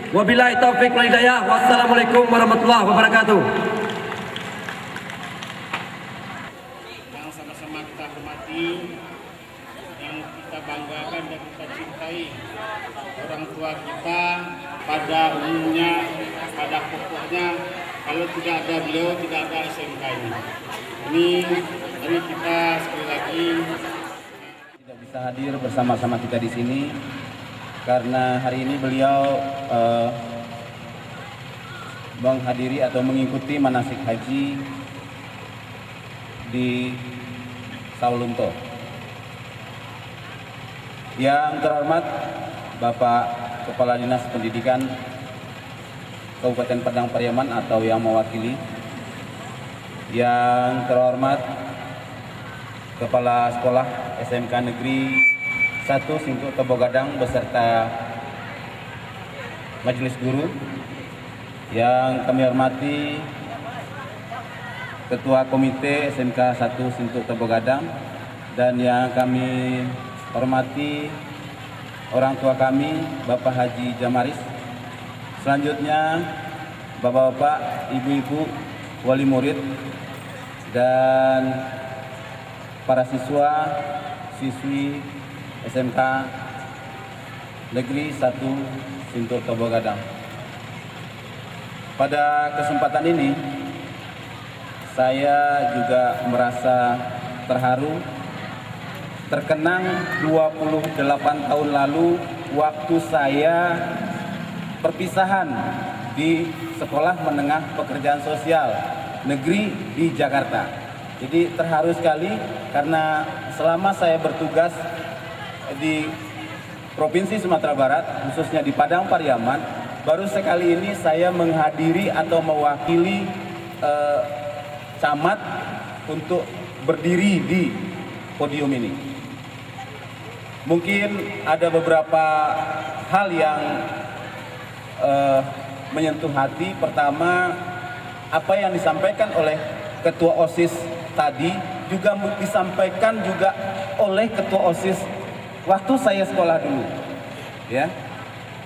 Wabillahi taufik wal hidayah. Wassalamualaikum warahmatullahi wabarakatuh. Yang sama-sama kita hormati, yang kita banggakan dan kita cintai, orang tua kita pada umumnya, pada pokoknya, kalau tidak ada beliau, tidak ada SMK ini. Ini kita sekali lagi tidak bisa hadir bersama-sama kita di sini karena hari ini beliau menghadiri atau mengikuti manasik haji di Sawalunto. Yang terhormat Bapak Kepala Dinas Pendidikan Kabupaten Padang Pariaman atau yang mewakili, yang terhormat Kepala Sekolah SMK Negeri 1 Sintuk Tobogadang beserta Majelis Guru, yang kami hormati Ketua Komite SMK 1 Sintuk Tobogadang, dan yang kami hormati orang tua kami Bapak Haji Jamaris. Selanjutnya Bapak-bapak, ibu-ibu, wali murid, dan para siswa, siswi SMK Negeri 1 Sintuk Tobogadang. Pada kesempatan ini, saya juga merasa terharu, terkenang 28 tahun lalu waktu saya perpisahan di Sekolah Menengah Pekerjaan Sosial Negeri di Jakarta. Jadi terharu sekali karena selama saya bertugas di Provinsi Sumatera Barat, khususnya di Padang Pariaman, baru sekali ini saya menghadiri atau mewakili camat untuk berdiri di podium ini. Mungkin ada beberapa hal yang menyentuh hati. Pertama, apa yang disampaikan oleh Ketua OSIS tadi juga disampaikan juga oleh Ketua OSIS waktu saya sekolah dulu, ya.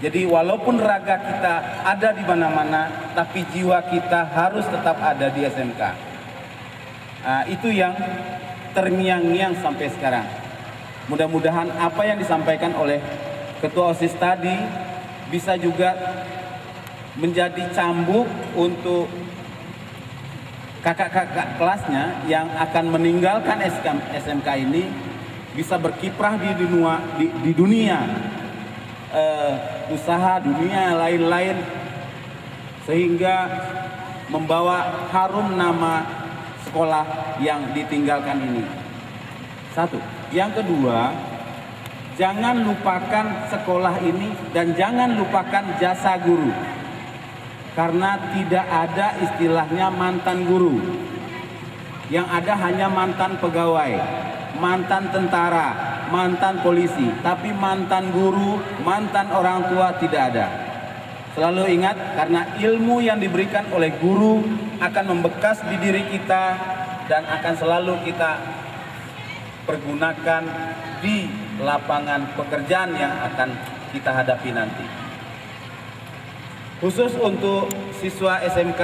Jadi walaupun raga kita ada di mana-mana, tapi jiwa kita harus tetap ada di SMK. Itu yang terngiang-ngiang sampai sekarang. Mudah-mudahan apa yang disampaikan oleh Ketua OSIS tadi bisa juga menjadi cambuk untuk kakak-kakak kelasnya yang akan meninggalkan SMK ini bisa berkiprah di dunia usaha, dunia lain-lain, sehingga membawa harum nama sekolah yang ditinggalkan ini. Satu. Yang kedua, jangan lupakan sekolah ini dan jangan lupakan jasa guru. Karena tidak ada istilahnya mantan guru. Yang ada hanya mantan pegawai, mantan tentara, mantan polisi. Tapi mantan guru, mantan orang tua tidak ada. Selalu ingat, karena ilmu yang diberikan oleh guru akan membekas di diri kita dan akan selalu kita pergunakan di lapangan pekerjaan yang akan kita hadapi nanti. Khusus untuk siswa SMK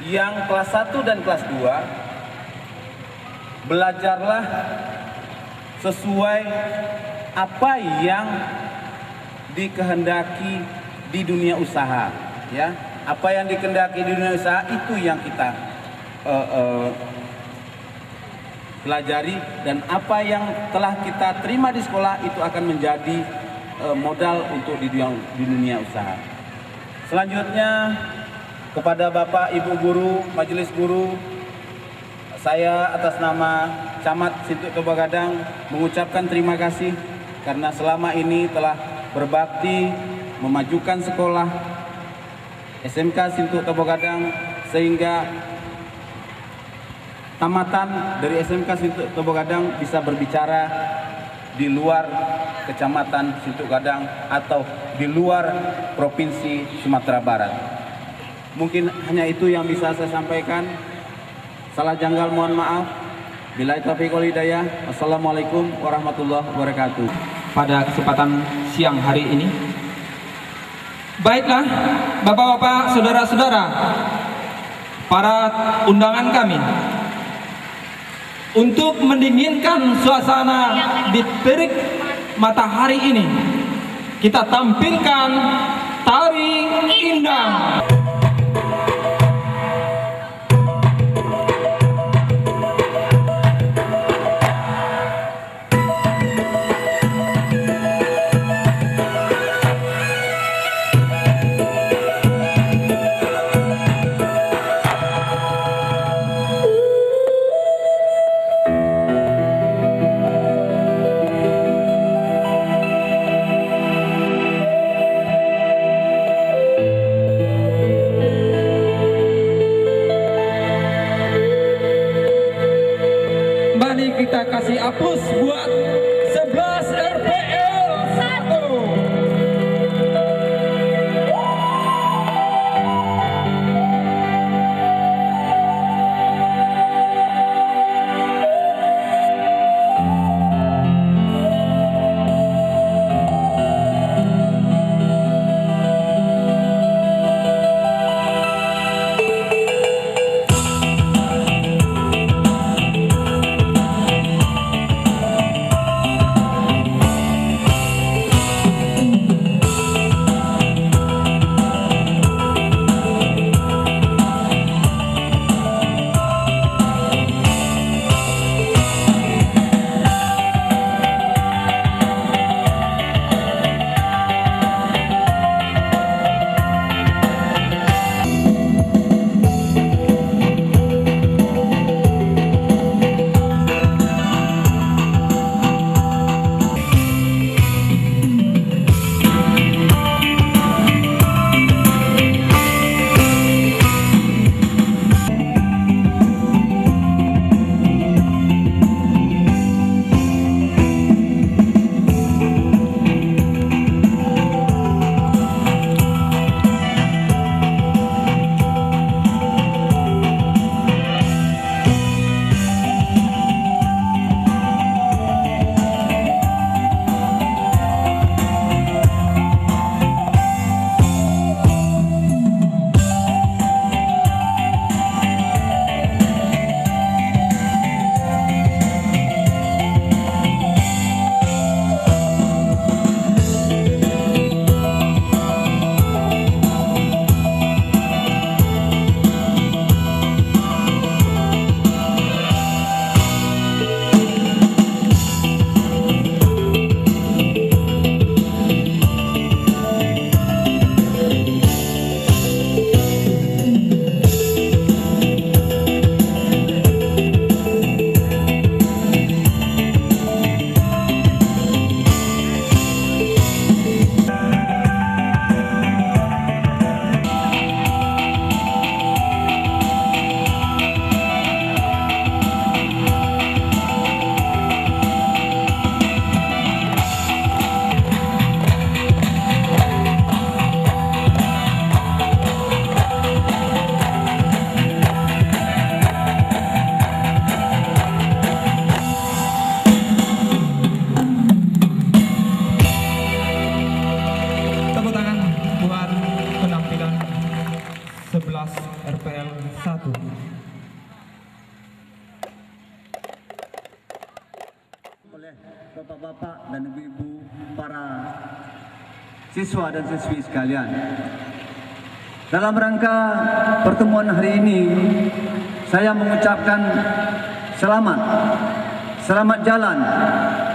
yang kelas 1 dan kelas 2, belajarlah sesuai apa yang dikehendaki di dunia usaha, ya. Apa yang dikehendaki di dunia usaha itu yang kita pelajari, dan apa yang telah kita terima di sekolah itu akan menjadi modal untuk di dunia usaha. Selanjutnya, kepada Bapak Ibu guru, Majelis Guru, saya atas nama Camat Sintuk Tobogadang mengucapkan terima kasih karena selama ini telah berbakti memajukan sekolah SMK Sintuk Tobogadang, sehingga tamatan dari SMK Sintuk Tobogadang bisa berbicara di luar Kecamatan Sintuk Gadang atau di luar Provinsi Sumatera Barat. Mungkin hanya itu yang bisa saya sampaikan. Salah janggal mohon maaf. Billahi taufiq wal hidayah. Wassalamualaikum warahmatullahi wabarakatuh. Pada kesempatan siang hari ini, Baiklah, Bapak-bapak, saudara-saudara, para undangan kami, untuk mendinginkan suasana di terik matahari ini, kita tampilkan tari indang. Mari kita kasih apus buat 11 RPL 1. RPL 1. Oleh bapak-bapak dan ibu-ibu, para siswa dan siswi sekalian, dalam rangka pertemuan hari ini, saya mengucapkan selamat jalan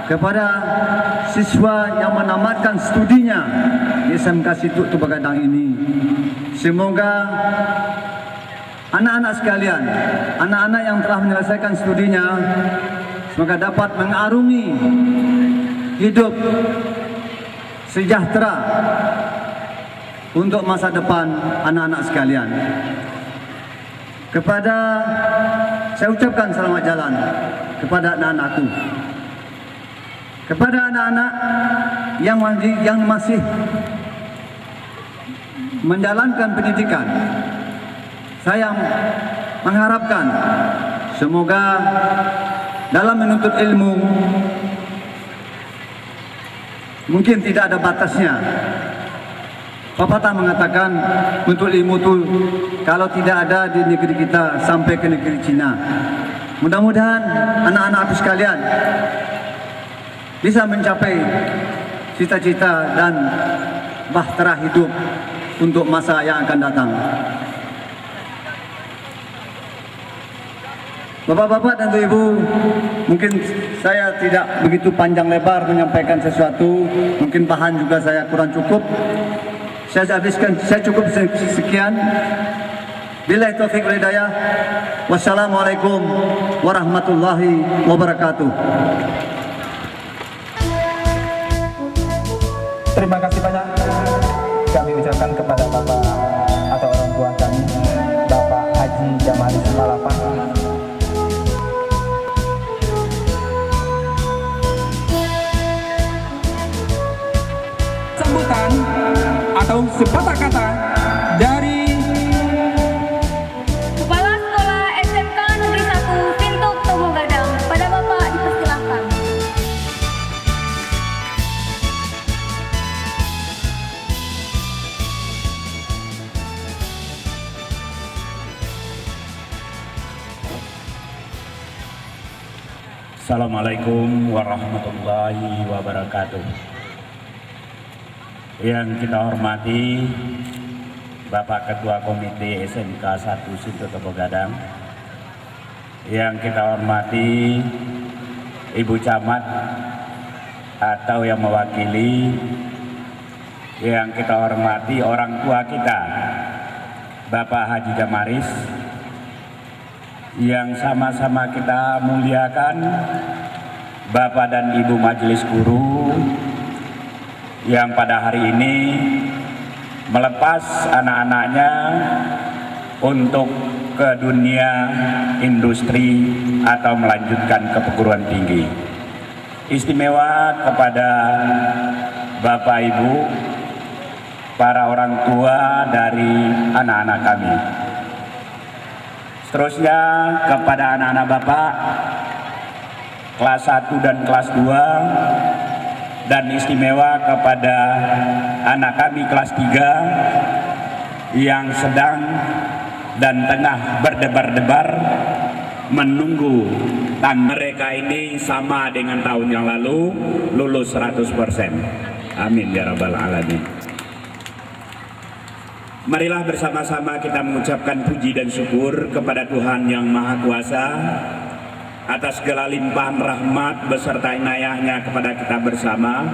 kepada siswa yang menamatkan studinya di SMK Situk Tubagadang ini. Semoga anak-anak sekalian, anak-anak yang telah menyelesaikan studinya, semoga dapat mengarungi hidup sejahtera untuk masa depan anak-anak sekalian. Saya ucapkan selamat jalan kepada anak-anakku, kepada anak-anak yang masih menjalankan pendidikan. Saya mengharapkan semoga dalam menuntut ilmu mungkin tidak ada batasnya. pepatah mengatakan untuk ilmu itu kalau tidak ada di negeri kita sampai ke negeri Cina. Mudah-mudahan anak-anakku sekalian bisa mencapai cita-cita dan bahtera hidup untuk masa yang akan datang. Bapak-bapak dan ibu, mungkin saya tidak begitu panjang lebar menyampaikan sesuatu, mungkin bahan juga saya kurang cukup. Saya cukup sekian. Billahi taufiq wal hidayah. Wassalamualaikum warahmatullahi wabarakatuh. Terima kasih banyak kami ucapkan kepada Bapak atau orang tua kami, Bapak Haji Jamalis Malapan. Sambutan atau sepatah kata dari Kepala Sekolah SMK Negeri 1 Sintuk Tobo Gadang. Pada Bapak dipersilahkan. Assalamualaikum warahmatullahi wabarakatuh. Yang kita hormati Bapak Ketua Komite SMK 1 Sintuk Tobo Gadang, yang kita hormati Ibu Camat atau yang mewakili, yang kita hormati orang tua kita Bapak Haji Jamaris, yang sama-sama kita muliakan Bapak dan Ibu Majelis Guru yang pada hari ini melepas anak-anaknya untuk ke dunia industri atau melanjutkan ke perguruan tinggi. Istimewa kepada Bapak Ibu, para orang tua dari anak-anak kami. Seterusnya kepada anak-anak Bapak kelas 1 dan kelas 2, dan istimewa kepada anak kami kelas 3 yang sedang dan tengah berdebar-debar menunggu dan mereka ini sama dengan tahun yang lalu lulus 100%. Amin ya rabbal alamin. Marilah bersama-sama kita mengucapkan puji dan syukur kepada Tuhan Yang Maha Kuasa atas segala limpahan rahmat beserta inayahnya kepada kita bersama.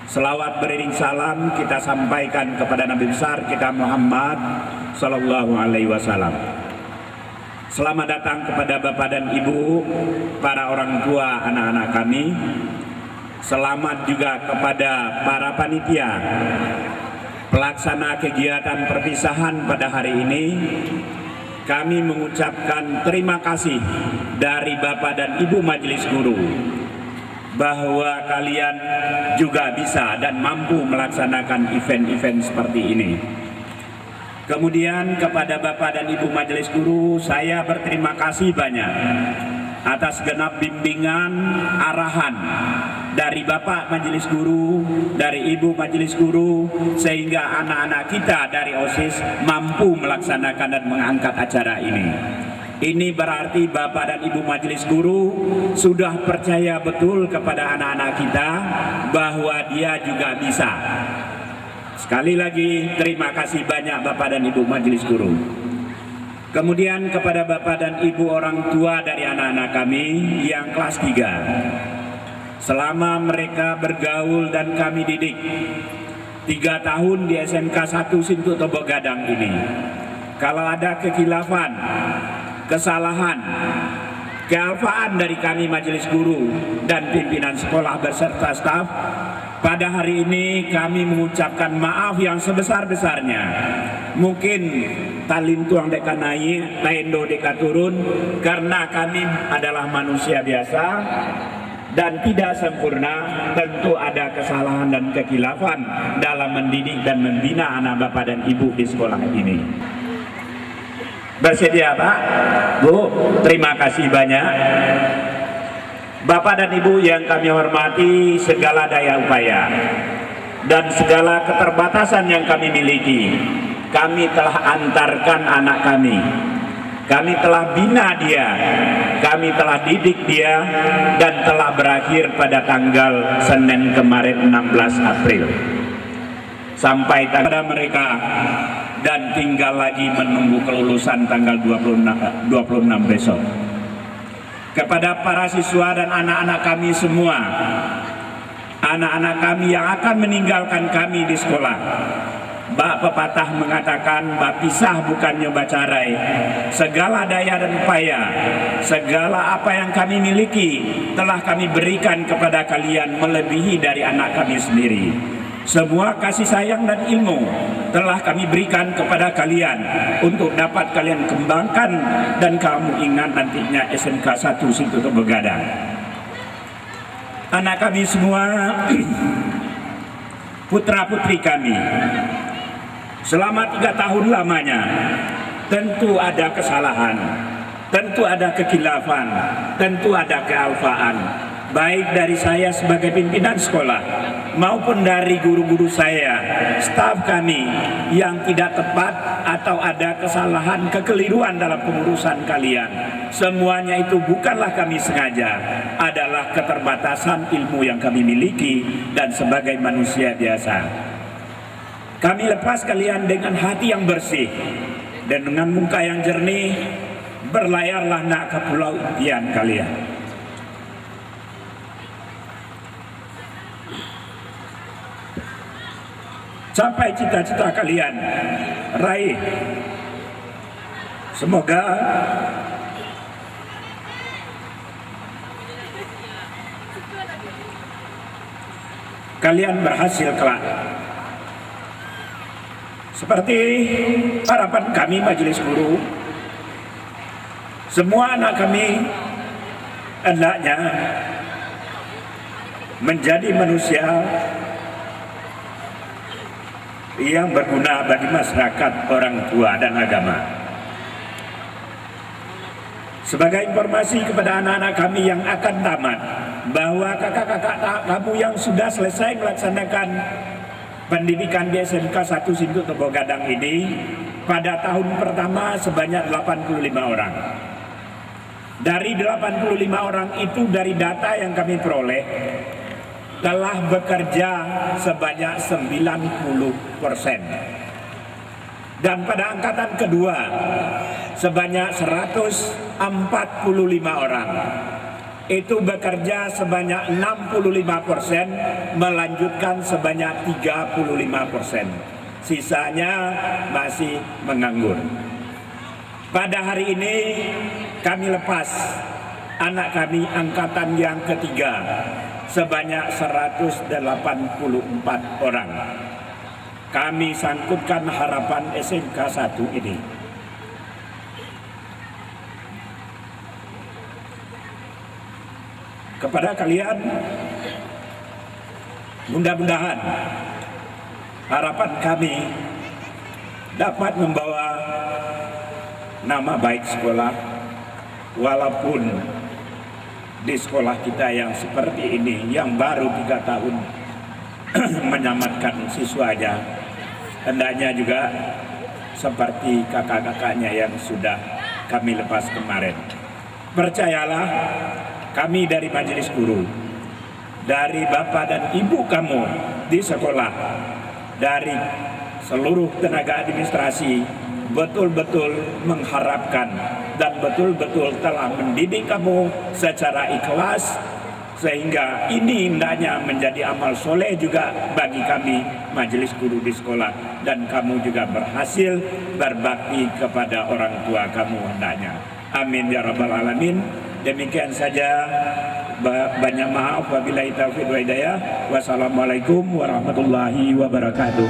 Selawat beriring salam kita sampaikan kepada Nabi besar kita Muhammad Sallallahu Alaihi Wasallam. Selamat datang kepada Bapak dan Ibu, para orang tua anak-anak kami. Selamat juga kepada para panitia pelaksana kegiatan perpisahan pada hari ini. Kami mengucapkan terima kasih dari Bapak dan Ibu Majelis Guru bahwa kalian juga bisa dan mampu melaksanakan event-event seperti ini. Kemudian kepada Bapak dan Ibu Majelis Guru, saya berterima kasih banyak atas genap bimbingan, arahan dari Bapak Majelis Guru, dari Ibu Majelis Guru, sehingga anak-anak kita dari OSIS mampu melaksanakan dan mengangkat acara ini. Ini berarti Bapak dan Ibu Majelis Guru sudah percaya betul kepada anak-anak kita bahwa dia juga bisa. Sekali lagi terima kasih banyak Bapak dan Ibu Majelis Guru. Kemudian kepada Bapak dan Ibu orang tua dari anak-anak kami yang kelas 3. Selama mereka bergaul dan kami didik 3 tahun di SMK 1 Sintuk Tobo Gadang ini, kalau ada kekilafan, kesalahan, kealfaan dari kami Majelis Guru dan pimpinan sekolah beserta staf, pada hari ini kami mengucapkan maaf yang sebesar-besarnya. Mungkin talintuang deka naik, taindo deka turun, karena kami adalah manusia biasa dan tidak sempurna. Tentu ada kesalahan dan kekilafan dalam mendidik dan membina anak Bapak dan Ibu di sekolah ini. Bersedia Pak? Bu, terima kasih banyak. Bapak dan Ibu yang kami hormati segala daya upaya, dan segala keterbatasan yang kami miliki, kami telah antarkan anak kami. Kami telah bina dia, kami telah didik dia, dan telah berakhir pada tanggal Senin kemarin 16 April. Sampai pada mereka dan tinggal lagi menunggu kelulusan tanggal 26 besok. Kepada para siswa dan anak-anak kami semua, anak-anak kami yang akan meninggalkan kami di sekolah, bak pepatah mengatakan, bak pisah bukan nyoba carai. Segala daya dan upaya, segala apa yang kami miliki telah kami berikan kepada kalian melebihi dari anak kami sendiri. Semua kasih sayang dan ilmu telah kami berikan kepada kalian untuk dapat kalian kembangkan dan kamu ingat nantinya SMK 1 Sintuto Begadang. Anak kami semua, putra-putri kami, selama 3 tahun lamanya tentu ada kesalahan, tentu ada kekhilafan, tentu ada kealfaan, baik dari saya sebagai pimpinan sekolah maupun dari guru-guru saya, staf kami yang tidak tepat atau ada kesalahan, kekeliruan dalam pengurusan kalian. Semuanya itu bukanlah kami sengaja, adalah keterbatasan ilmu yang kami miliki dan sebagai manusia biasa. Kami lepas kalian dengan hati yang bersih dan dengan muka yang jernih, berlayarlah nak ke pulau impian kalian. Sampai cita-cita kalian raih. Semoga kalian berhasil kelak. Seperti harapan kami majelis guru, semua anak kami hendaknya menjadi manusia yang berguna bagi masyarakat, orang tua, dan agama. Sebagai informasi kepada anak-anak kami yang akan tamat, bahwa kakak-kakak kamu yang sudah selesai melaksanakan pendidikan di SMK 1 Sintuto Begadang ini, pada tahun pertama sebanyak 85 orang. Dari 85 orang itu, dari data yang kami peroleh, telah bekerja sebanyak 90%. Dan pada angkatan kedua sebanyak 145 orang. Itu bekerja sebanyak 65%, melanjutkan sebanyak 35%. Sisanya masih menganggur. Pada hari ini kami lepas anak kami angkatan yang ketiga sebanyak 184 orang. Kami sangkutkan harapan SMK 1 ini. Kepada kalian, mudah-mudahan harapan kami dapat membawa nama baik sekolah, walaupun di sekolah kita yang seperti ini, yang baru 3 tahun menamatkan siswanya, hendaknya juga seperti kakak-kakaknya yang sudah kami lepas kemarin. Percayalah, kami dari majelis guru, dari bapak dan ibu kamu di sekolah, dari seluruh tenaga administrasi, betul-betul mengharapkan dan betul-betul telah mendidik kamu secara ikhlas, sehingga ini hendaknya menjadi amal soleh juga bagi kami majelis guru di sekolah, dan kamu juga berhasil berbakti kepada orang tua kamu hendaknya. Amin ya rabbal alamin. Demikian saja, banyak maaf, wabillahi taufiq wa hidayah. Wassalamualaikum warahmatullahi wabarakatuh.